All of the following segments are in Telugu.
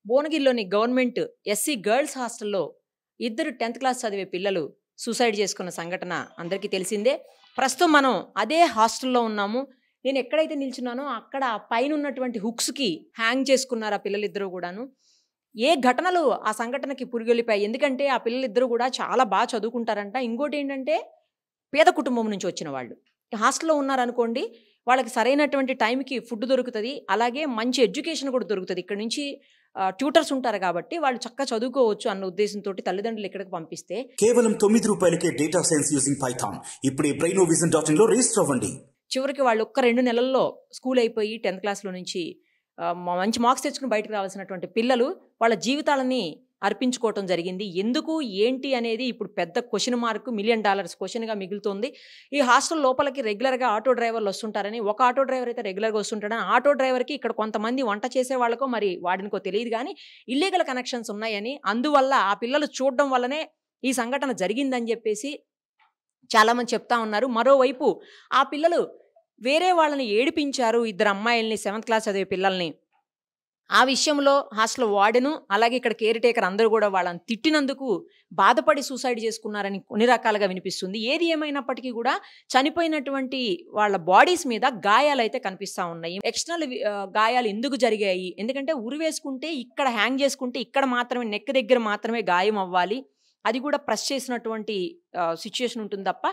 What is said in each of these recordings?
భువనగిరిలోని గవర్నమెంట్ ఎస్సీ గర్ల్స్ హాస్టల్లో ఇద్దరు 10th క్లాస్ చదివే పిల్లలు సూసైడ్ చేసుకున్న సంఘటన అందరికీ తెలిసిందే. ప్రస్తుతం మనం అదే హాస్టల్లో ఉన్నాము. నేను ఎక్కడైతే నిల్చున్నానో అక్కడ పైన ఉన్నటువంటి హుక్స్కి హ్యాంగ్ చేసుకున్నారు ఆ పిల్లలిద్దరూ కూడాను. ఏ ఘటనలు ఆ సంఘటనకి పురిగొలిపాయి, ఎందుకంటే ఆ పిల్లలిద్దరూ కూడా చాలా బాగా చదువుకుంటారంట. ఇంకోటి ఏంటంటే పేద కుటుంబం నుంచి వచ్చిన వాళ్ళు హాస్టల్లో ఉన్నారనుకోండి, వాళ్ళకి సరైనటువంటి టైంకి ఫుడ్ దొరుకుతుంది, అలాగే మంచి ఎడ్యుకేషన్ కూడా దొరుకుతుంది. ఇక్కడ నుంచి ట్యూటర్స్ ఉంటారు కాబట్టి వాళ్ళు చక్కగా చదువుకోవచ్చు అన్న ఉద్దేశంతో తల్లిదండ్రులు ఇక్కడికి పంపిస్తే కేవలం ₹9కే డేటా సైన్స్ యూజింగ్ పైథాన్. ఇప్పుడే brainovision.in లో రిజిస్టర్ అవ్వండి. చివరికి వాళ్ళు ఒక్క 2 నెలల్లో స్కూల్ అయిపోయి 10th క్లాస్లో నుంచి మంచి మార్క్స్ తెచ్చుకుని బయటకు రావాల్సినటువంటి పిల్లలు వాళ్ళ జీవితాలని అర్పించుకోవటం జరిగింది. ఎందుకు ఏంటి అనేది ఇప్పుడు పెద్ద క్వశ్చన్ మార్క్, $1 మిలియన్ క్వశ్చన్గా మిగులుతోంది. ఈ హాస్టల్ లోపలికి రెగ్యులర్గా ఆటో డ్రైవర్లు వస్తుంటారని, ఒక ఆటో డ్రైవర్ అయితే రెగ్యులర్గా వస్తుంటాడని, ఆటో డ్రైవర్కి ఇక్కడ కొంతమంది వంట చేసే వాళ్ళకో మరి వాడినికో తెలియదు కానీ ఇల్లీగల్ కనెక్షన్స్ ఉన్నాయని, అందువల్ల ఆ పిల్లలు చూడడం వల్లనే ఈ సంఘటన జరిగిందని చెప్పేసి చాలామంది చెప్తా ఉన్నారు. మరోవైపు ఆ పిల్లలు వేరే వాళ్ళని ఏడిపించారు, ఇద్దరు అమ్మాయిల్ని, 7th క్లాస్ చదివే పిల్లల్ని. ఆ విషయంలో హాస్టల్ వార్డెను అలాగే ఇక్కడ కేర్ టేకర్ అందరూ కూడా వాళ్ళని తిట్టినందుకు బాధపడి సూసైడ్ చేసుకున్నారని కొన్ని రకాలుగా వినిపిస్తుంది. ఏది ఏమైనప్పటికీ కూడా చనిపోయినటువంటి వాళ్ళ బాడీస్ మీద గాయాలైతే కనిపిస్తూ ఉన్నాయి. ఎక్స్టర్నల్ గాయాలు ఎందుకు జరిగాయి, ఎందుకంటే ఉరివేసుకుంటే ఇక్కడ హ్యాంగ్ చేసుకుంటే ఇక్కడ మాత్రమే నెక్ దగ్గర మాత్రమే గాయం అవ్వాలి, అది కూడా ప్రెస్ చేసినటువంటి సిచ్యుయేషన్ ఉంటుంది తప్ప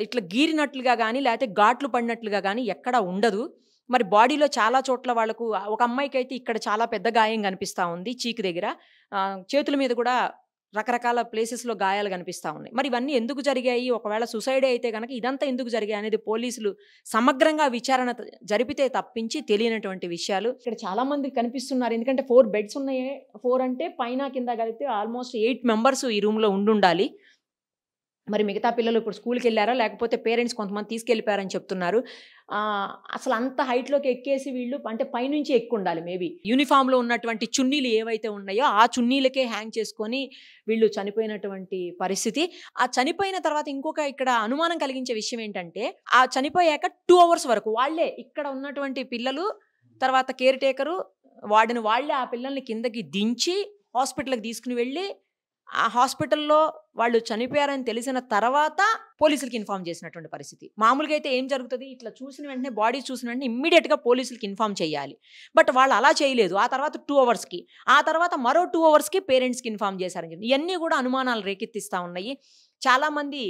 ఇట్లా గీరినట్లుగా కానీ లేకపోతే ఘాట్లు పడినట్లుగా కానీ ఎక్కడా ఉండదు. మరి బాడీలో చాలా చోట్ల వాళ్ళకు, ఒక అమ్మాయికి అయితే ఇక్కడ చాలా పెద్ద గాయం కనిపిస్తూ ఉంది చీకు దగ్గర, చేతుల మీద కూడా రకరకాల ప్లేసెస్లో గాయాలు కనిపిస్తూ ఉన్నాయి. మరి ఇవన్నీ ఎందుకు జరిగాయి, ఒకవేళ సుసైడే అయితే కనుక ఇదంతా ఎందుకు జరిగాయి అనేది పోలీసులు సమగ్రంగా విచారణ జరిపితే తప్పించి తెలియనటువంటి విషయాలు ఇక్కడ చాలా మంది కనిపిస్తున్నారు. ఎందుకంటే 4 బెడ్స్ ఉన్నాయి, 4 అంటే పైన కింద కలిపితే ఆల్మోస్ట్ 8 మెంబర్స్ ఈ రూమ్లో ఉండాలి. మరి మిగతా పిల్లలు ఇప్పుడు స్కూల్కి వెళ్ళారా లేకపోతే పేరెంట్స్ కొంతమంది తీసుకెళ్ళిపోయారని చెప్తున్నారు. అసలు అంత హైట్లోకి ఎక్కేసి వీళ్ళు అంటే పైనుంచి ఎక్కువ ఉండాలి మేబీ. యూనిఫామ్లో ఉన్నటువంటి చున్నీలు ఏవైతే ఉన్నాయో ఆ చున్నీలకే హ్యాంగ్ చేసుకొని వీళ్ళు చనిపోయినటువంటి పరిస్థితి. ఆ చనిపోయిన తర్వాత ఇంకొక ఇక్కడ అనుమానం కలిగించే విషయం ఏంటంటే, ఆ చనిపోయాక 2 hours వరకు వాళ్ళే ఇక్కడ ఉన్నటువంటి పిల్లలు, తర్వాత కేర్ టేకరు, వార్డెన్ వాళ్ళే ఆ పిల్లల్ని కిందకి దించి హాస్పిటల్కి తీసుకుని వెళ్ళి ఆ హాస్పిటల్లో వాళ్ళు చనిపోయారని తెలిసిన తర్వాత పోలీసులకి ఇన్ఫార్మ్ చేసినటువంటి పరిస్థితి. మామూలుగా అయితే ఏం జరుగుతుంది, ఇట్లా చూసిన వెంటనే బాడీ చూసిన వెంటనే ఇమ్మీడియట్గా పోలీసులకి ఇన్ఫార్మ్ చేయాలి. బట్ వాళ్ళు అలా చేయలేదు. ఆ తర్వాత 2 hours ఆ తర్వాత మరో 2 hours పేరెంట్స్కి ఇన్ఫార్మ్ చేశారని చెప్పి ఇవన్నీ కూడా అనుమానాలు రేకెత్తిస్తూ ఉన్నాయి. చాలామంది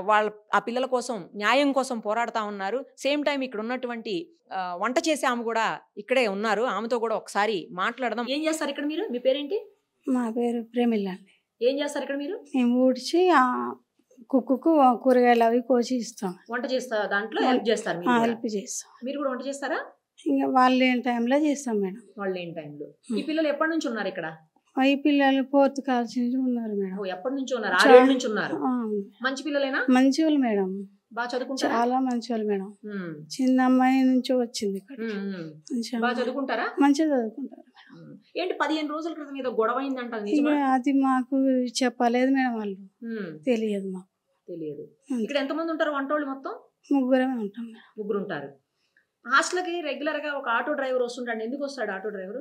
వాళ్ళ ఆ పిల్లల కోసం న్యాయం కోసం పోరాడుతూ ఉన్నారు. సేమ్ టైం ఇక్కడ ఉన్నటువంటి వంట చేసే ఆమె కూడా ఇక్కడే ఉన్నారు. ఆమెతో కూడా ఒకసారి మాట్లాడదాం. ఏం చేస్తారు ఇక్కడ మీరు, మీ పేరేంటి? మా పేరు ప్రేమిల అండి. ఏం చేస్తారు ఇక్కడ మీరు? మేము ఊడ్చి కుక్కుకు కూరగాయలు అవి కోసి ఇస్తాం. వంట చేస్తా దాంట్లో హెల్ప్ చేస్తారు? హెల్ప్ చేస్తాం. మీరు కూడా వంట చేస్తారా? ఇంకా వాళ్ళు లేని టైంలో చేస్తాం మేడం. వాళ్ళు లేని టైంలో. ఈ పిల్లలు ఎప్పటి నుంచి ఉన్నారు ఇక్కడ? ఈ పిల్లలు 4th క్లాస్ నుంచి ఉన్నారు మేడం. ఎప్పటి నుంచి ఉన్నారు? 6 ఏళ్ళ నుంచి ఉన్నారు. మంచి పిల్లలేనా? మంచి వాళ్ళు మేడం, బాగా చదువుకుంటారా? చాలా మంచి వాళ్ళు మేడం. చిన్న అమ్మాయి నుంచి వచ్చింది ఇక్కడ. బాగా చదువుకుంటారా? మంచిగా చదువుకుంటారు. ఏంటి 15 రోజుల క్రితం ఏదో గొడవ అయిందంట, అది మాకు చెప్పలేదు మేడం, వాళ్ళు తెలియదు, మాకు తెలియదు. ఇక్కడ ఎంతమంది ఉంటారు వంటోళ్ళు? మొత్తం 3 ఉంటాం మేడం. 3 ఉంటారు. హాస్టల్కి రెగ్యులర్ గా ఒక ఆటో డ్రైవర్ వస్తుంటాడు. ఎందుకు వస్తాడు ఆటో డ్రైవర్?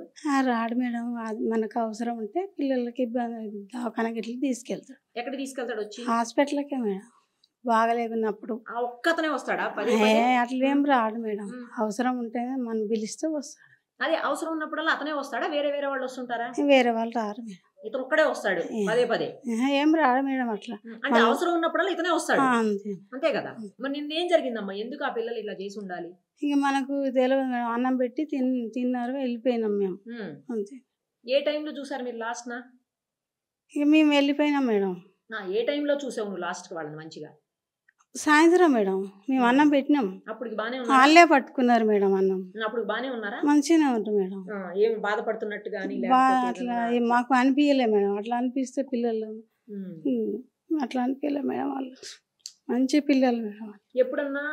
రాడు మేడం, మనకు అవసరం ఉంటే పిల్లలకి దవాఖానకి ఇట్లా తీసుకెళ్తాడు. ఎక్కడ తీసుకెళ్తాడు? వచ్చి హాస్పిటల్కే మేడం, బాగలేకున్నప్పుడు. ఒక్కతనే వస్తాడా? అట్లేం రాడు మేడం, అవసరం ఉంటేనే మనం పిలిస్తే వస్తాడు. అదే అవసరం ఉన్నప్పుడల్లా అతనే వస్తాడా? వేరే వేరే వాళ్ళు వస్తుంటారా? వేరే వాళ్ళు రారు మేడం, ఇతను ఒక్కడే వస్తాడు పదే? ఏం రాడు మేడం అట్లా. అంటే అవసరం ఉన్నప్పుడల్లా ఇతనే వస్తాడు, అంతే కదా? మరి నిన్నేం జరిగిందమ్మా, ఎందుకు ఆ పిల్లలు ఇలా చేసి ఉండాలి? ఇక మనకు తెలియదు మేడం, అన్నం పెట్టి తిన్నారు, వెళ్ళిపోయినాం మేము, అంతే. ఏ టైంలో చూసారు మీరు లాస్ట్ నా? ఇక మేము వెళ్ళిపోయినాం మేడం. ఏ టైంలో చూసావు నువ్వు లాస్ట్ వాళ్ళని మంచిగా? సాయంత్రం మేడం, మేము అన్నం పెట్టినాం, అప్పుడు బానే వాళ్ళే పట్టుకున్నారు మేడం అన్నం. అప్పుడు బానే ఉన్నారా? మంచిగానే ఉంటుంది మేడం. ఏం బాధపడుతున్నట్టు కానీ అట్లా మాకు అనిపించలే మేడం. అట్లా అనిపిస్తే పిల్లలు అట్లా అనిపించలే మేడం, వాళ్ళు మంచి పిల్లలు మేడం. ఎప్పుడన్నా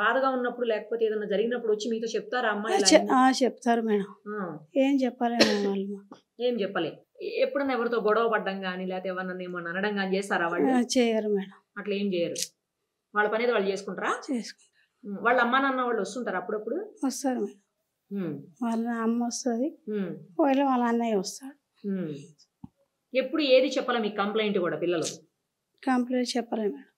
బాధగా ఉన్నప్పుడు లేకపోతే ఏదన్నా జరిగినప్పుడు వచ్చి మీతో చెప్తారా అమ్మాయి? చెప్తారు మేడం. ఏం చెప్పాలి మేడం వాళ్ళు? ఏం చెప్పలే. ఎప్పుడన్నా ఎవరితో గొడవ పడ్డం కానీ లేకపోతే ఎవరన్నా ఏమన్నా అనడం కానీ చేస్తారా వాళ్ళు? చేయరు మేడం, అట్లా ఏం చేయరు. వాళ్ళ పని వాళ్ళు చేసుకుంటారా? చేసుకుంటారు. వాళ్ళ అమ్మా నాన్న వాళ్ళు వస్తుంటారు అప్పుడప్పుడు? వస్తారు మేడం. వాళ్ళ అమ్మ వస్తుంది, ఒకవేళ వాళ్ళ అన్నయ్య వస్తాడు. ఎప్పుడు ఏది చెప్పాలా మీకు కంప్లైంట్ కూడా పిల్లలు? కంప్లైంట్ చెప్పలే మేడం.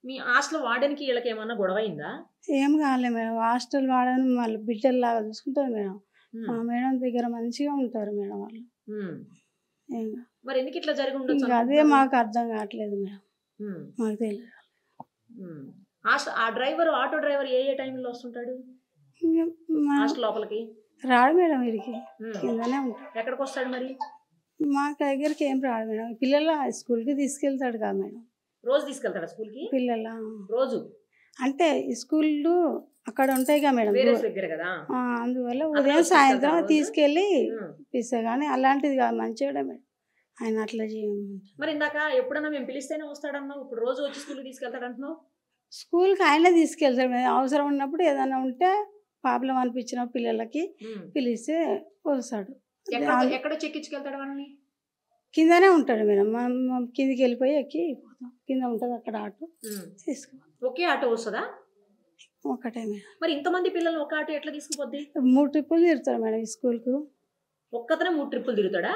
మీ హాస్టల్ వార్డెన్కి వీళ్ళకి ఏమన్నా గొడవ అయిందా? ఏం కాలే మేడం. హాస్టల్ వాడని వాళ్ళు బిడ్డల్లాగా చూసుకుంటారు మేడం. మా మేడం దగ్గర మంచిగా ఉంటారు మేడం వాళ్ళు. మరి ఎందుకు ఇట్లా జరిగి ఉండొచ్చు? అదే మాకు అర్థం కావట్లేదు మేడం, మాకు తెలియదు. ఆ డ్రైవర్, ఆటో డ్రైవర్ ఏ టైంలో వస్తుంటాడు హాస్టల్ లోపలికి? రాడు మేడం, వీడికి కిందనే ఉంటాడు. ఎక్కడికి వస్తాడు మరి? మా దగ్గరికి ఏం రాడు మేడం. పిల్లల స్కూల్కి తీసుకెళ్తాడు కదా మేడం. రోజు తీసుకెళ్తాడా స్కూల్కి? పిల్లల రోజు అంటే స్కూళ్ళు అక్కడ ఉంటాయి కదా మేడం, దగ్గర కదా, అందువల్ల ఉదయం సాయంత్రం తీసుకెళ్ళి ఇస్తా. కానీ అలాంటిది కాదు, మంచిగా మేడం ఆయన అట్లా చేయమంటారు. మరి ఇందాక ఎప్పుడన్నా మేము పిలిస్తేనే వస్తాడన్నావు, ఇప్పుడు రోజు వచ్చి స్కూల్కి తీసుకెళ్తాడు అంటున్నావు? స్కూల్కి ఆయనే తీసుకెళ్తాడు మేడం. అవసరం ఉన్నప్పుడు ఏదైనా ఉంటే ప్రాబ్లం అనిపించిన పిల్లలకి పిలిస్తే వస్తాడు. ఎక్కడ చెక్కించుకెళ్తాడు వాళ్ళని? కిందనే ఉంటాడు మేడం. మనం కిందికి వెళ్ళిపోయి ఎక్కి పోతాం. కింద ఉంటుంది అక్కడ ఆటో తీసుకుపోతాం. ఒకే ఆటో వస్తుందా? ఒకటే మేడం. మరి ఇంతమంది పిల్లలు ఒక ఆటో ఎట్లా తీసుకుపోద్ది? 3 ట్రిప్పులు తిరుగుతాడు మేడం ఈ స్కూల్కు. ఒక్కతనే 3 ట్రిప్పులు తిరుగుతాడా?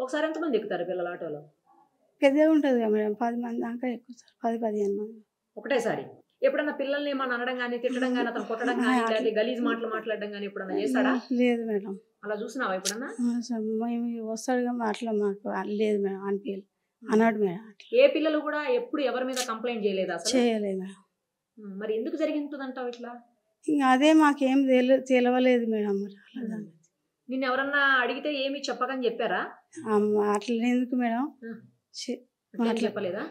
ఒకసారి ఎంతమంది ఎక్కుతారు పిల్లలు ఆటోలో? పెద్దగా ఉంటుంది కదా మేడం, 10 మంది దాకా ఎక్కుతారు, 10-15 మంది ఒకటేసారి. ఎప్పుడన్నా పిల్లల్ని ఏమన్నా అనడం కానీ, తిట్టడం కానీ, అతను కొట్టడం కానీ, గలీజ్ మాటలు మాట్లాడడం కానీ ఎప్పుడన్నా చేస్తాడా? లేదు మేడం. అలా చూసినావా ఎప్పుడన్నా? మేము వస్తాడుగా అట్లా మాకు లేదు మేడం, అనిపించలేదు అన్నాడు మేడం. ఏ పిల్లలు కూడా ఎప్పుడు ఎవరి మీద కంప్లైంట్ చేయలేదు? అసలు చేయలేదు మేడం. మరి ఎందుకు జరిగిందంటావు ఇట్లా? ఇంకా అదే మాకేం తెలియలేదు మేడం. మరి అలా నిన్ను ఎవరన్నా అడిగితే ఏమి చెప్పకని చెప్పారా? అట్లా ఎందుకు మేడం చెప్పలేదా?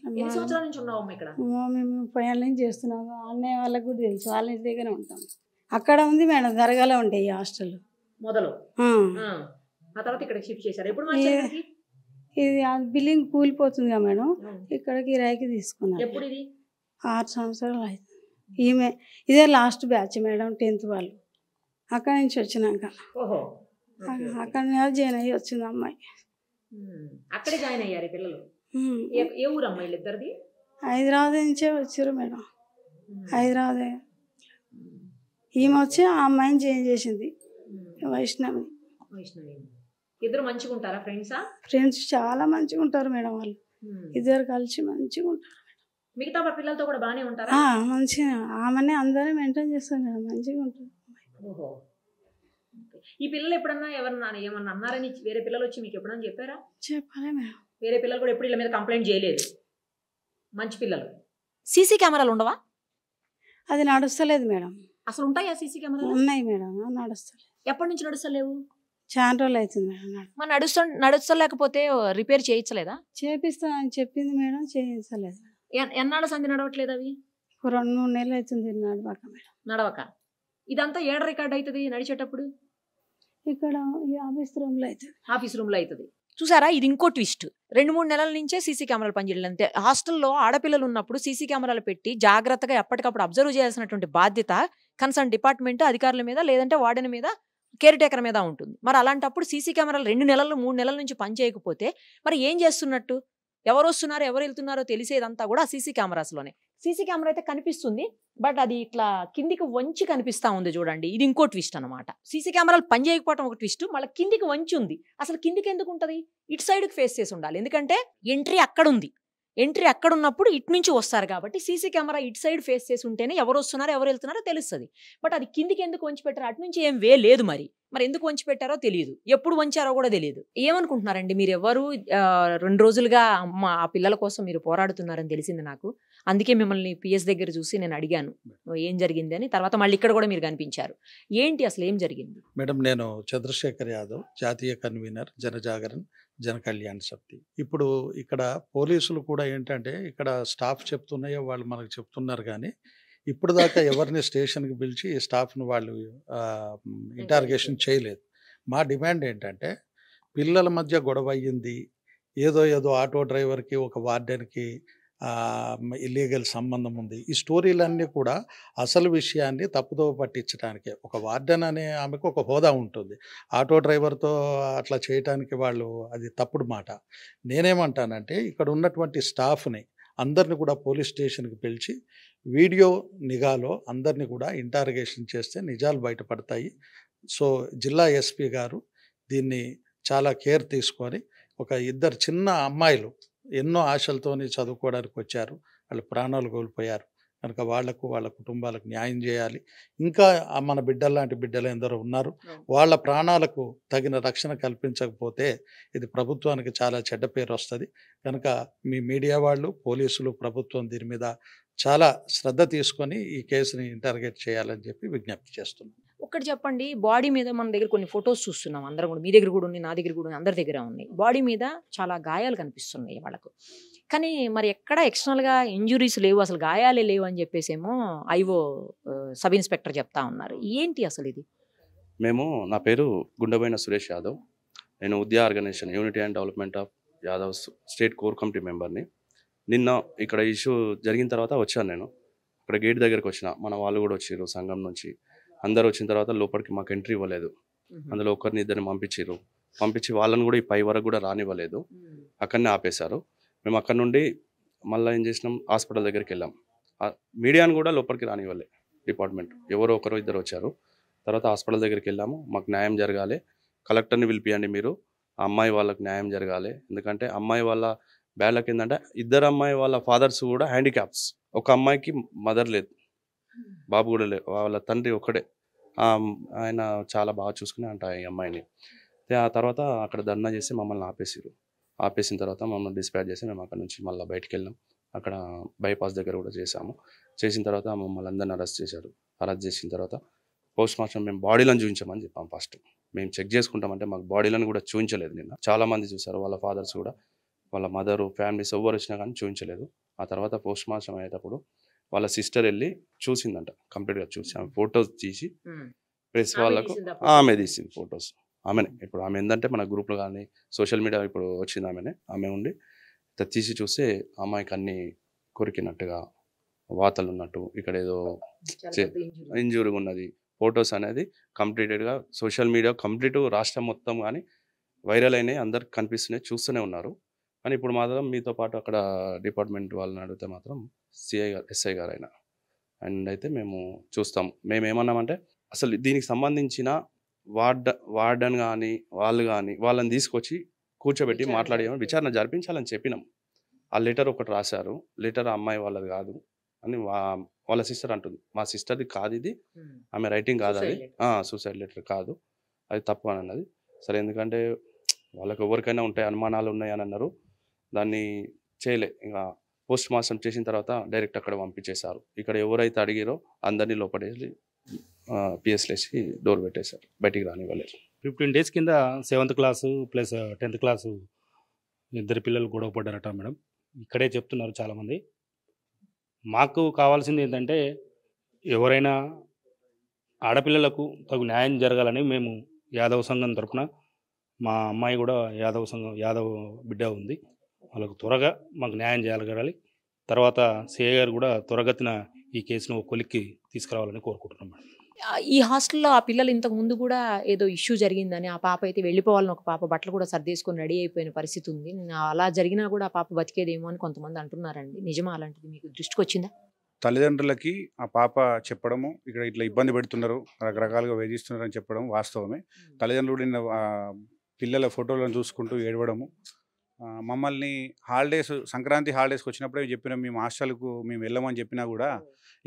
ఎన్ని సంవత్సరాల నుంచి ఉన్నావు ఇక్కడ? మేము 30 ఏళ్ళ నుంచి చేస్తున్నాము. అన్నయ్య వాళ్ళకి కూడా తెలుసు, వాళ్ళ ఇంటి దగ్గర ఉంటాం. అక్కడ ఉంది మేడం, దరగాలో ఉంటాయి హాస్టల్ మొదలు. ఆ తర్వాత ఇక్కడ షిఫ్ట్ చేశారు. ఎప్పుడు ఇది బిల్డింగ్ కూలిపోతుంది కదా మేడం, ఇక్కడ కిరాయికి తీసుకున్నాను. ఎప్పుడు ఇది? 6 సంవత్సరాలు అవుతుంది. ఈమె ఇదే లాస్ట్ బ్యాచ్ మేడం, 10th వాళ్ళు. అక్కడి నుంచి వచ్చినాక అక్కడ జాయిన్ అయ్యి వచ్చింది అమ్మాయి. అక్కడే జాయిన్ అయ్యారు పిల్లలు. ఏ ఊరు అమ్మాయిలు ఇద్దరిది? హైదరాబాద్ నుంచే వచ్చారు మేడం. హైదరాబాద్ ఈమె వచ్చి ఆ అమ్మాయిని జాయిన్ చేసింది, వైష్ణవి. ఇద్దరు మంచిగా ఉంటారా? ఫ్రెండ్స్ చాలా మంచిగా ఉంటారు మేడం వాళ్ళు. ఇద్దరు కలిసి మంచిగా ఉంటారు మేడం. మిగతా పిల్లలతో కూడా బాగానే ఉంటారా? మంచిగా ఆమెనే అందరూ మెయింటైన్ చేస్తారు మేడం, మంచిగా ఉంటుంది. ఓహో. ఈ పిల్లలు ఎప్పుడన్నా ఎవరన్నా ఏమన్నా అన్నారని వేరే పిల్లలు వచ్చి మీకు ఎప్పుడన్నా చెప్పారా? చెప్పాలి మేడం. వేరే పిల్లలు కూడా ఎప్పుడు వీళ్ళ మీద కంప్లైంట్ చేయలేదు. మంచి పిల్లలు. సీసీ కెమెరాలు ఉండవా? అది నడుస్తలేదు మేడం. అసలు ఉంటాయా సీసీ కెమెరాలు? ఉన్నాయి మేడం, నడుస్తలేదు. ఎప్పటి నుంచి నడుస్తలేవు? చాలా రోజులు అవుతుంది మేడం. మరి నడుస్తలేకపోతే రిపేర్ చేయించలేదా? చేపిస్తా అని చెప్పింది మేడం, చేయించలేదు. ఎన్నాళ్ళ సంధి నడవట్లేదు అవి? 2-3 నెలలు అవుతుంది నడవక మేడం. నడవక. ఇదంతా ఏడ రికార్డ్ అవుతుంది నడిచేటప్పుడు? ఇక్కడ ఈ ఆఫీస్ రూమ్లో అవుతుంది. ఆఫీస్ రూమ్లో అవుతుంది. చూసారా, ఇది ఇంకో ట్విస్ట్. 2-3 నెలల నుంచే సీసీ కెమెరాలు పనిచేయలేదు అంతే. హాస్టల్లో ఆడపిల్లలు ఉన్నప్పుడు సీసీ కెమెరాలు పెట్టి జాగ్రత్తగా ఎప్పటికప్పుడు అబ్జర్వ్ చేయాల్సినటువంటి బాధ్యత కన్సర్న్ డిపార్ట్మెంట్ అధికారుల మీద, లేదంటే వార్డెన్ మీద, కేర్ టేకర్ మీద ఉంటుంది. మరి అలాంటప్పుడు సీసీ కెమెరాలు 2 నెలలు 3 నెలల నుంచి పనిచేయకపోతే మరి ఏం చేస్తున్నట్టు? ఎవరు వస్తున్నారో ఎవరు వెళ్తున్నారో తెలిసేదంతా కూడా సీసీ కెమెరాస్లోనే. సీసీ కెమెరా అయితే కనిపిస్తుంది, బట్ అది ఇట్లా కిందికి వంచి కనిపిస్తా ఉంది చూడండి. ఇది ఇంకో ట్విస్ట్ అనమాట. సీసీ కెమెరాలు పని చేయకపోవడం ఒక ట్విస్ట్, మళ్ళీ కిందికి వంచి ఉంది. అసలు కిందికి ఎందుకు ఉంటుంది? ఇటు సైడ్కి ఫేస్ చేసి ఉండాలి, ఎందుకంటే ఎంట్రీ అక్కడ ఉంది. ఎంట్రీ అక్కడ ఉన్నప్పుడు ఇటు నుంచి వస్తారు కాబట్టి సీసీ కెమెరా ఇటు సైడ్ ఫేస్ చేసి ఉంటేనే ఎవరు వస్తున్నారో ఎవరు వెళ్తున్నారో తెలుస్తుంది. బట్ అది కిందికి ఎందుకు వంచి పెట్టారో, అటు నుంచి ఏం లేదు. మరి ఎందుకు వంచి పెట్టారో తెలియదు, ఎప్పుడు వంచారో కూడా తెలియదు. ఏమనుకుంటున్నారండి మీరు? ఎవరు 2 రోజులుగా ఆ పిల్లల కోసం మీరు పోరాడుతున్నారని తెలిసింది నాకు. అందుకే మిమ్మల్ని పిఎస్ దగ్గర చూసి నేను అడిగాను ఏం జరిగింది అని. తర్వాత మళ్ళీ ఇక్కడ కూడా మీరు కనిపించారు. ఏంటి అసలు ఏం జరిగింది? మేడం, నేను చంద్రశేఖర్ యాదవ్, జాతీయ కన్వీనర్ జనజాగరణ్ జన కళ్యాణ్ సమితి. ఇప్పుడు ఇక్కడ పోలీసులు కూడా ఏంటంటే, ఇక్కడ స్టాఫ్ చెప్తున్నాయో వాళ్ళు మనకు చెప్తున్నారు, కానీ ఇప్పుడు దాకా ఎవరిని స్టేషన్కి పిలిచి స్టాఫ్ను వాళ్ళు ఇంటార్గేషన్ చేయలేదు. మా డిమాండ్ ఏంటంటే, పిల్లల మధ్య గొడవ అయ్యింది, ఏదో ఆటో డ్రైవర్కి ఒక వార్డెన్కి ఇల్లీగల్ సంబంధం ఉంది. ఈ స్టోరీలన్నీ కూడా అసలు విషయాన్ని తప్పుదోవ పట్టించడానికే. ఒక వార్డెన్ అనే ఆమెకు ఒక హోదా ఉంటుంది, ఆటో డ్రైవర్తో అట్లా చేయటానికి వాళ్ళు అది తప్పుడు మాట. నేనేమంటానంటే, ఇక్కడ ఉన్నటువంటి స్టాఫ్ని అందరిని కూడా పోలీస్ స్టేషన్కి పిలిచి వీడియో నిఘాలో అందరిని కూడా ఇంటారగేషన్ చేస్తే నిజాలు బయటపడతాయి. సో జిల్లా ఎస్పీ గారు దీన్ని చాలా కేర్ తీసుకొని ఒక ఇద్దరు చిన్న అమ్మాయిలు ఎన్నో ఆశలతోని చదువుకోవడానికి వచ్చారు, వాళ్ళు ప్రాణాలు కోల్పోయారు కనుక వాళ్లకు వాళ్ళ కుటుంబాలకు న్యాయం చేయాలి. ఇంకా మన బిడ్డల్లాంటి బిడ్డలు ఎందరో ఉన్నారు, వాళ్ళ ప్రాణాలకు తగిన రక్షణ కల్పించకపోతే ఇది ప్రభుత్వానికి చాలా చెడ్డ పేరు వస్తుంది. కనుక మీ మీడియా వాళ్ళు, పోలీసులు, ప్రభుత్వం దీని మీద చాలా శ్రద్ధ తీసుకొని ఈ కేసుని ఇంటర్గేట్ చేయాలని చెప్పి విజ్ఞప్తి చేస్తున్నాం. ఒక్కటి చెప్పండి, బాడీ మీద మన దగ్గర కొన్ని ఫొటోస్ చూస్తున్నాం, అందరం కూడా, మీ దగ్గర కూడా ఉన్నాయి, నా దగ్గర కూడా ఉన్నాయి, అందరి దగ్గర ఉన్నాయి. బాడీ మీద చాలా గాయాలు కనిపిస్తున్నాయి వాళ్ళకు, కానీ మరి ఎక్కడ ఎక్స్టర్నల్గా ఇంజురీస్ లేవు, అసలు గాయాలే లేవు అని చెప్పేసేమో ఐఓ సబ్ ఇన్స్పెక్టర్ చెప్తా ఉన్నారు. ఏంటి అసలు ఇది? నా పేరు గుండబోయిన సురేష్ యాదవ్. నేను ఉద్యా organization unity and development of Yadav state core committee మెంబర్ని. నిన్న ఇక్కడ ఇష్యూ జరిగిన తర్వాత వచ్చాను. నేను అక్కడ గేట్ దగ్గరకు వచ్చిన, మన వాళ్ళు కూడా వచ్చారు సంఘం నుంచి. అందరు వచ్చిన తర్వాత లోపలికి మాకు ఎంట్రీ ఇవ్వలేదు. అందులో ఒకరిని ఇద్దరిని పంపించి వాళ్ళని కూడా ఈ పై వరకు కూడా రానివ్వలేదు, అక్కడనే ఆపేశారు. మేము అక్కడ నుండి మళ్ళీ ఏం చేసినాం, హాస్పిటల్ దగ్గరికి వెళ్ళాం. మీడియాని కూడా లోపలికి రానివ్వలే డిపార్ట్మెంట్, ఎవరో ఒకరు ఇద్దరు వచ్చారు. తర్వాత హాస్పిటల్ దగ్గరికి వెళ్ళాము, మాకు న్యాయం జరగాలి, కలెక్టర్ని పిలిపియండి మీరు, ఆ అమ్మాయి వాళ్ళకి న్యాయం జరగాలి. ఎందుకంటే అమ్మాయి వాళ్ళ బ్యాడ్లకి ఏంటంటే ఇద్దరు అమ్మాయి వాళ్ళ ఫాదర్స్ కూడా హ్యాండిక్యాప్స్, ఒక అమ్మాయికి మదర్ లేదు, బాబు కూడా లేదు, వాళ్ళ తండ్రి ఒక్కడే. ఆయన చాలా బాగా చూసుకుని అంట ఈ అమ్మాయిని. ఆ తర్వాత అక్కడ ధర్నా చేసి మమ్మల్ని ఆపేసిన తర్వాత మమ్మల్ని డిస్పాచ్ చేసి మేము అక్కడ నుంచి మళ్ళీ బయటికి వెళ్ళాం. అక్కడ బైపాస్ దగ్గర కూడా చేసిన తర్వాత మమ్మల్ని అందరిని అరెస్ట్ చేసిన తర్వాత పోస్ట్ మార్టం మేము బాడీలను చూపించామని చెప్పాం. ఫస్ట్ మేము చెక్ చేసుకుంటామంటే మాకు బాడీలను కూడా చూపించలేదు. నిన్న చాలామంది చూసారు, వాళ్ళ ఫాదర్స్ కూడా, వాళ్ళ మదరు, ఫ్యామిలీస్ ఎవరు వచ్చినా కానీ చూపించలేదు. ఆ తర్వాత పోస్ట్ మార్టం అయ్యేటప్పుడు వాళ్ళ సిస్టర్ వెళ్ళి చూసిందంట, కంప్లీట్గా చూసి ఆమె ఫొటోస్ తీసి ప్రెస్ వాళ్ళకు ఆమె తీసింది ఫొటోస్. ఆమెనే ఇప్పుడు ఆమె ఏంటంటే మన గ్రూప్లో కానీ సోషల్ మీడియా ఇప్పుడు వచ్చింది, ఆమె ఉండి తీసి చూస్తే అమ్మాయికి అన్ని కొరికినట్టుగా, వాతలు ఉన్నట్టు, ఇక్కడ ఏదో ఇంజూరీ ఉన్నది. ఫొటోస్ అనేది కంప్లీటెడ్గా సోషల్ మీడియా కంప్లీట్ రాష్ట్రం మొత్తం కానీ వైరల్ అయినాయి, అందరికి కనిపిస్తున్నాయి, చూస్తూనే ఉన్నారు. కానీ ఇప్పుడు మాత్రం మీతో పాటు అక్కడ డిపార్ట్మెంట్ వాళ్ళని అడిగితే మాత్రం ఎస్ఐ గారు అయితే మేము చూస్తాం. మేము ఏమన్నామంటే అసలు దీనికి సంబంధించిన వార్డన్ కానీ వాళ్ళని తీసుకొచ్చి కూర్చోబెట్టి మాట్లాడేమని విచారణ జరిపించాలని చెప్పినాం. ఆ లెటర్ ఒకటి రాశారు, లెటర్ అమ్మాయి వాళ్ళది కాదు అని వాళ్ళ సిస్టర్ అంటుంది. మా సిస్టర్ది కాదు ఇది, ఆమె రైటింగ్ కాదు, అది సూసైడ్ లెటర్ కాదు, అది తప్పు అని అన్నది. సరే, ఎందుకంటే వాళ్ళకి ఎవరికైనా ఉంటాయి, అనుమానాలు ఉన్నాయి అని అన్నారు. దాన్ని చేయలే, ఇంకా పోస్ట్ మార్టం చేసిన తర్వాత డైరెక్ట్ అక్కడ పంపించేశారు. ఇక్కడ ఎవరైతే అడిగారో అందరినీ లోపడేసి పిఎస్లేసి డోర్ పెట్టేశారు, బయటికి రానివ్వలేదు. 15 days కింద 7th class plus 10th class ఇద్దరు పిల్లలు గొడవ పడ్డారట మేడం. ఇక్కడే చెప్తున్నారు చాలామంది. మాకు కావాల్సింది ఏంటంటే ఎవరైనా ఆడపిల్లలకు తగు న్యాయం జరగాలని మేము యాదవ్ సంఘం తరఫున, మా అమ్మాయి కూడా యాదవ్ బిడ్డ ఉంది, వాళ్ళకు త్వరగా మాకు న్యాయం జరగాలి. తర్వాత సిఐ గారు కూడా త్వరగతిన ఈ కేసును కొలిక్కి తీసుకురావాలని కోరుకుంటున్నాం మేడం. ఈ హాస్టల్లో ఆ పిల్లలు ఇంతకు ముందు కూడా ఏదో ఇష్యూ జరిగిందని, ఆ పాప అయితే వెళ్ళిపోవాలని ఒక పాప బట్టలు కూడా సర్దేసుకొని రెడీ అయిపోయిన పరిస్థితి ఉంది. అలా జరిగినా కూడా ఆ పాప బతికేదేమో అని కొంతమంది అంటున్నారండి. నిజమా? అలాంటిది మీకు దృష్టికి వచ్చిందా? తల్లిదండ్రులకి ఆ పాప చెప్పడము, ఇక్కడ ఇట్లా ఇబ్బంది పెడుతున్నారు, రకరకాలుగా వేధిస్తున్నారు అని చెప్పడం వాస్తవమే. తల్లిదండ్రులు పిల్లల ఫోటోలను చూసుకుంటూ ఏడవడము, మమ్మల్ని సంక్రాంతి హాలిడేస్కి వచ్చినప్పుడే చెప్పినాం, మేము హాస్టల్కు మేము వెళ్ళమని చెప్పినా కూడా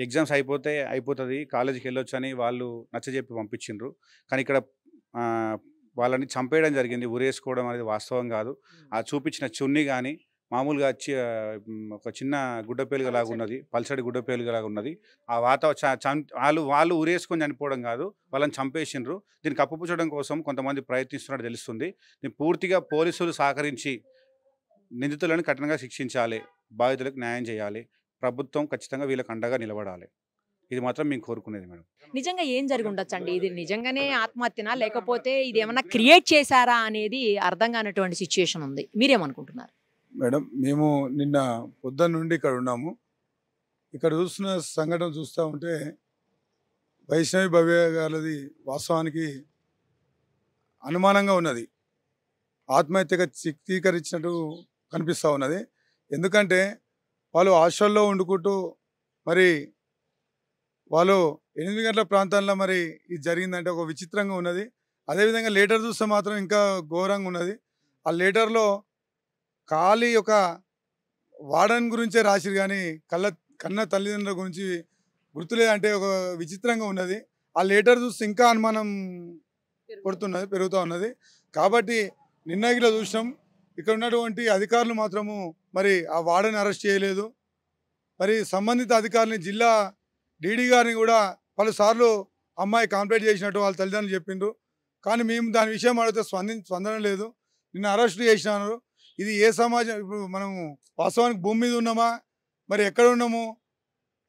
ఎగ్జామ్స్ అయిపోతుంది కాలేజీకి వెళ్ళొచ్చు అని వాళ్ళు నచ్చజెప్పి పంపించిండ్రు. కానీ ఇక్కడ వాళ్ళని చంపేయడం జరిగింది. ఉరేసుకోవడం అనేది వాస్తవం కాదు. ఆ చూపించిన చున్నీ కానీ మామూలుగా ఒక చిన్న గుడ్డపేలుగలాగా ఉన్నది, పల్సడి గుడ్డపేలుగలాగా ఉన్నది. ఆ వాళ్ళు ఉరేసుకొని చనిపోవడం కాదు, వాళ్ళని చంపేసిండ్రు. దీన్ని కప్పుపుచ్చడం కోసం కొంతమంది ప్రయత్నిస్తున్నట్టు తెలుస్తుంది. దీన్ని పూర్తిగా పోలీసులు సహకరించి నిందితులను కఠినంగా శిక్షించాలి, బాధితులకు న్యాయం చేయాలి, ప్రభుత్వం ఖచ్చితంగా వీళ్ళకి అండగా నిలబడాలి. ఇది మాత్రం మేము కోరుకునేది మేడం. నిజంగా ఏం జరిగి ఉండొచ్చండి? ఇది నిజంగానే ఆత్మహత్యనా, లేకపోతే ఇది ఏమన్నా క్రియేట్ చేశారా అనేది అర్థం కానటువంటి సిచ్యుయేషన్ ఉంది. మీరేమనుకుంటున్నారు మేడం? మేము నిన్న పొద్దున్న నుండి ఇక్కడ ఉన్నాము. ఇక్కడ చూస్తున్న సంఘటన చూస్తూ ఉంటే వైష్ణవి భవ్య గారిది వాస్తవానికి అనుమానంగా ఉన్నది, ఆత్మహత్యగా చిత్రీకరించినట్టు కనిపిస్తూ ఉన్నది. ఎందుకంటే వాళ్ళు హాస్టల్లో వండుకుంటూ మరి వాళ్ళు 8 గంటల ప్రాంతాల్లో మరి ఇది జరిగిందంటే ఒక విచిత్రంగా ఉన్నది. అదేవిధంగా లేటర్ చూస్తే మాత్రం ఇంకా ఘోరంగా ఉన్నది. ఆ లేటర్లో ఖాళీ ఒక వార్డెన్ గురించే రాసిరు కానీ కన్న తల్లిదండ్రుల గురించి గుర్తులేదంటే ఒక విచిత్రంగా ఉన్నది. ఆ లేటర్ చూస్తే ఇంకా అనుమానం పెరుగుతూ ఉన్నది. కాబట్టి నిన్నగిలో చూసినాం, ఇక్కడ ఉన్నటువంటి అధికారులు మాత్రము మరి ఆ వార్డెన్ అరెస్ట్ చేయలేదు. మరి సంబంధిత అధికారులని జిల్లా డీడీ గారిని కూడా పలుసార్లు అమ్మాయి కంప్లైంట్ చేసినట్టు వాళ్ళ తల్లిదండ్రులు చెప్పిండ్రు. కానీ మేము దాని విషయం అడిగితే స్పందన లేదు. నిన్న అరెస్ట్ చేసినారు. ఇది ఏ సమాజం? ఇప్పుడు మనము వాస్తవానికి భూమి మీద ఉన్నామా, మరి ఎక్కడ ఉన్నాము,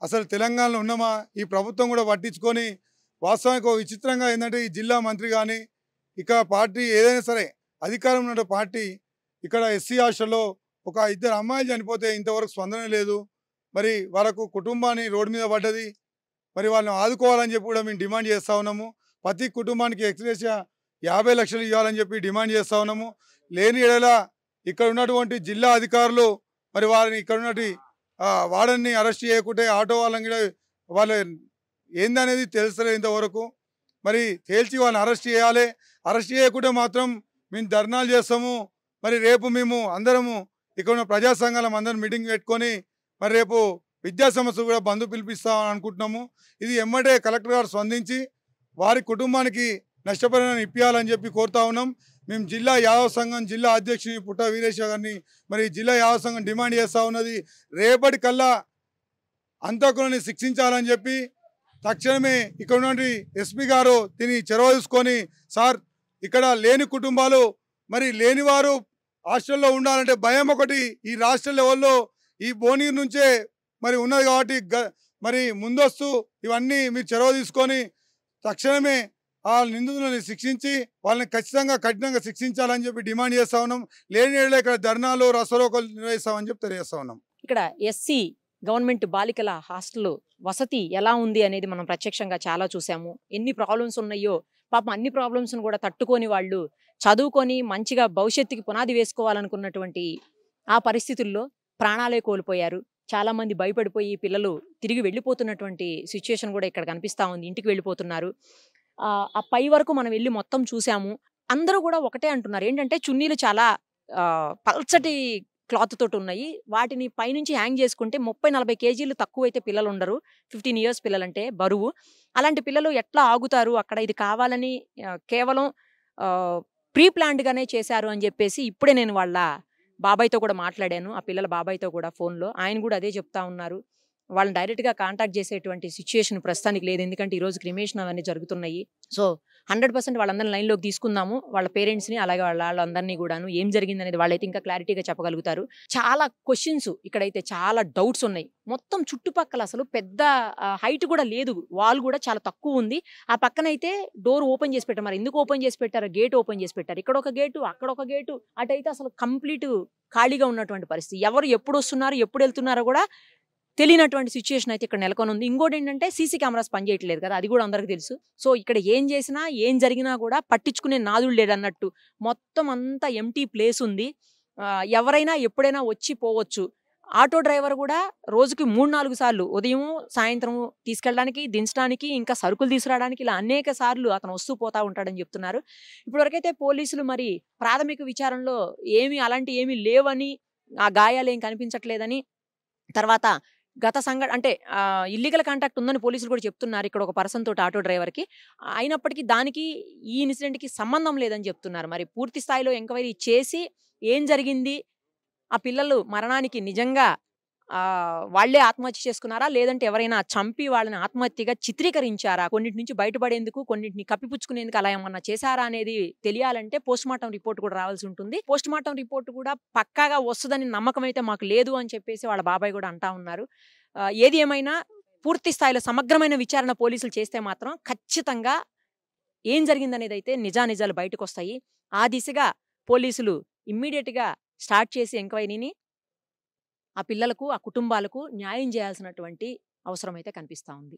అసలు తెలంగాణలో ఉన్నామా? ఈ ప్రభుత్వం కూడా పట్టించుకొని వాస్తవానికి ఒక విచిత్రంగా ఏంటంటే ఈ జిల్లా మంత్రి కానీ ఇక పార్టీ ఏదైనా సరే అధికారం ఉన్న పార్టీ ఇక్కడ ఎస్సీ హాస్టల్లో ఒక 2 అమ్మాయిలు చనిపోతే ఇంతవరకు స్పందన లేదు. మరి వాళ్ళకు కుటుంబాన్ని రోడ్డు మీద పడ్డది. మరి వాళ్ళని ఆదుకోవాలని చెప్పి కూడా మేము డిమాండ్ చేస్తూ ఉన్నాము. ప్రతి కుటుంబానికి ఎక్స్‌గ్రేషియా 50 లక్షలు ఇవ్వాలని చెప్పి డిమాండ్ చేస్తూ ఉన్నాము. లేని ఎడల ఇక్కడ ఉన్నటువంటి జిల్లా అధికారులు మరి వారిని ఇక్కడ ఉన్నటువంటి వార్డెన్ని అరెస్ట్ చేయకుంటే ఆటో వాళ్ళని కూడా వాళ్ళ ఏందనేది తెలుస్తలేదు ఇంతవరకు. మరి తేల్చి వాళ్ళని అరెస్ట్ చేయాలి. అరెస్ట్ చేయకుంటే మాత్రం మేము ధర్నాలు చేస్తాము. మరి రేపు మేము అందరము ఇక్కడ ఉన్న ప్రజా సంఘాలం అందరం మీటింగ్ పెట్టుకొని మరి రేపు విద్యా సంస్థలు కూడా బంద్ పిలిపిస్తామని అనుకుంటున్నాము. ఇది ఎమ్మటే కలెక్టర్ గారు స్పందించి వారి కుటుంబానికి నష్టపరిహారం ఇప్పించాలని చెప్పి కోరుతా ఉన్నాం. మేము జిల్లా యాదవ సంఘం జిల్లా అధ్యక్షుని పుట్ట వీరేశ గారిని మరి జిల్లా యాదవ సంఘం డిమాండ్ చేస్తూ ఉన్నది. రేపటి కల్లా అంతకులని శిక్షించాలని చెప్పి తక్షణమే ఇక్కడ ఉన్నటువంటి ఎస్పీ గారు దీన్ని చొరవ తీసుకొని సార్ ఇక్కడ లేని కుటుంబాలు మరి లేనివారు హాస్టల్లో ఉండాలంటే భయం ఒకటి ఈ రాష్ట్ర లెవెల్లో ఈ భువనగిరి నుంచే మరి ఉన్నది కాబట్టి మరి ముందస్తు ఇవన్నీ మీరు చొరవ తీసుకొని తక్షణమే ఆ నిందితులను శిక్షించి వాళ్ళని ఖచ్చితంగా కఠినంగా శిక్షించాలని చెప్పి డిమాండ్ చేస్తూ ఉన్నాం. లేని ఇక్కడ ధర్నాలు రసరోకలు నిర్వహిస్తామని చెప్పి తెలియజేస్తా ఉన్నాం. ఇక్కడ ఎస్సీ గవర్నమెంట్ బాలికల హాస్టల్ వసతి ఎలా ఉంది అనేది మనం ప్రత్యక్షంగా చాలా చూసాము. ఎన్ని ప్రాబ్లమ్స్ ఉన్నాయో పాపం అన్ని ప్రాబ్లమ్స్ను కూడా తట్టుకొని వాళ్ళు చదువుకొని మంచిగా భవిష్యత్తుకి పునాది వేసుకోవాలనుకున్నటువంటి ఆ పరిస్థితుల్లో ప్రాణాలే కోల్పోయారు. చాలామంది భయపడిపోయి పిల్లలు తిరిగి వెళ్ళిపోతున్నటువంటి సిచ్యుయేషన్ కూడా ఇక్కడ కనిపిస్తూ ఉంది. ఇంటికి వెళ్ళిపోతున్నారు. ఆ పై వరకు మనం వెళ్ళి మొత్తం చూసాము. అందరూ కూడా ఒకటే అంటున్నారు, ఏంటంటే చున్నీలు చాలా పల్చటి క్లాత్ తోటి ఉన్నాయి. వాటిని పైనుంచి హ్యాంగ్ చేసుకుంటే 30-40 కేజీలు తక్కువైతే పిల్లలు ఉండరు. 15 ఇయర్స్ పిల్లలంటే బరువు. అలాంటి పిల్లలు ఎట్లా ఆగుతారు అక్కడ? ఇది కావాలని కేవలం ప్రీ ప్లాన్డ్గానే చేశారు అని చెప్పేసి ఇప్పుడే నేను వాళ్ళ బాబాయ్తో కూడా మాట్లాడాను. ఆ పిల్లల బాబాయ్తో కూడా ఫోన్లో. ఆయన కూడా అదే చెప్తా ఉన్నారు. వాళ్ళని డైరెక్ట్గా కాంటాక్ట్ చేసేటువంటి సిచ్యుయేషన్ ప్రస్తుతానికి లేదు. ఎందుకంటే ఈరోజు క్రిమేషన్ అవన్నీ జరుగుతున్నాయి. సో 100% వాళ్ళందరినీ లైన్లోకి తీసుకుందాము. వాళ్ళ పేరెంట్స్ని అలాగే వాళ్ళందరినీ కూడాను ఏం జరిగింది అనేది వాళ్ళైతే ఇంకా క్లారిటీగా చెప్పగలుగుతారు. చాలా క్వశ్చన్స్ ఇక్కడైతే చాలా డౌట్స్ ఉన్నాయి. మొత్తం చుట్టుపక్కల అసలు పెద్ద హైట్ కూడా లేదు. వాల్ కూడా చాలా తక్కువ ఉంది. ఆ పక్కనైతే డోర్ ఓపెన్ చేసి పెట్టారు. మరి ఎందుకు ఓపెన్ చేసి పెట్టారు? గేట్ ఓపెన్ చేసి పెట్టారు. ఇక్కడ ఒక గేటు, అక్కడ ఒక గేటు, అటైతే అసలు కంప్లీట్ ఖాళీగా ఉన్నటువంటి పరిస్థితి. ఎవరు ఎప్పుడు వస్తున్నారు ఎప్పుడు వెళ్తున్నారో కూడా తెలియనటువంటి సిచ్యుయేషన్ అయితే ఇక్కడ నెలకొని ఉంది. ఇంకోటి ఏంటంటే సీసీ కెమెరాస్ పనిచేయట్లేదు కదా, అది కూడా అందరికీ తెలుసు. సో ఇక్కడ ఏం చేసినా ఏం జరిగినా కూడా పట్టించుకునే నాదుడు లేడు అన్నట్టు మొత్తం అంతా ఎంటీ ప్లేస్ ఉంది. ఎవరైనా ఎప్పుడైనా వచ్చి పోవచ్చు. ఆటో డ్రైవర్ కూడా రోజుకి 3-4 సార్లు ఉదయం సాయంత్రం తీసుకెళ్ళడానికి, దించడానికి, ఇంకా సరుకులు తీసుకురావడానికి ఇలా అనేక సార్లు అతను వస్తూ పోతా ఉంటాడని చెప్తున్నారు. ఇప్పటివరకైతే పోలీసులు మరి ప్రాథమిక విచారణలో అలాంటి ఏమీ లేవని, ఆ గాయాలు ఏం కనిపించట్లేదని, తర్వాత గత అంటే ఇల్లీగల్ కాంటాక్ట్ ఉందని పోలీసులు కూడా చెప్తున్నారు ఇక్కడ ఒక పర్సన్ తోటి ఆటో డ్రైవర్కి. అయినప్పటికీ దానికి ఈ ఇన్సిడెంట్కి సంబంధం లేదని చెప్తున్నారు. మరి పూర్తి స్థాయిలో ఎంక్వైరీ చేసి ఏం జరిగింది, ఆ పిల్లలు మరణానికి నిజంగా వాళ్లే ఆత్మహత్య చేసుకున్నారా లేదంటే ఎవరైనా చంపి వాళ్ళని ఆత్మహత్యగా చిత్రీకరించారా, కొన్నింటి నుంచి బయటపడేందుకు కొన్నింటిని కప్పిపుచ్చుకునేందుకు అలా ఏమన్నా చేశారా అనేది తెలియాలంటే పోస్ట్ మార్టం రిపోర్ట్ కూడా రావాల్సి ఉంటుంది. పోస్ట్ మార్టం రిపోర్ట్ కూడా పక్కాగా వస్తుందని నమ్మకం అయితే మాకు లేదు అని చెప్పేసి వాళ్ళ బాబాయ్ కూడా అంటా ఉన్నారు. ఏది ఏమైనా పూర్తి స్థాయిలో సమగ్రమైన విచారణ పోలీసులు చేస్తే మాత్రం ఖచ్చితంగా ఏం జరిగిందనేది అయితే నిజానిజాలు బయటకు వస్తాయి. ఆ దిశగా పోలీసులు ఇమ్మీడియట్గా స్టార్ట్ చేసి ఎంక్వైరీని ఆ పిల్లలకు, ఆ కుటుంబాలకు న్యాయం చేయాల్సినటువంటి అవసరం అయితే కనిపిస్తూ ఉంది.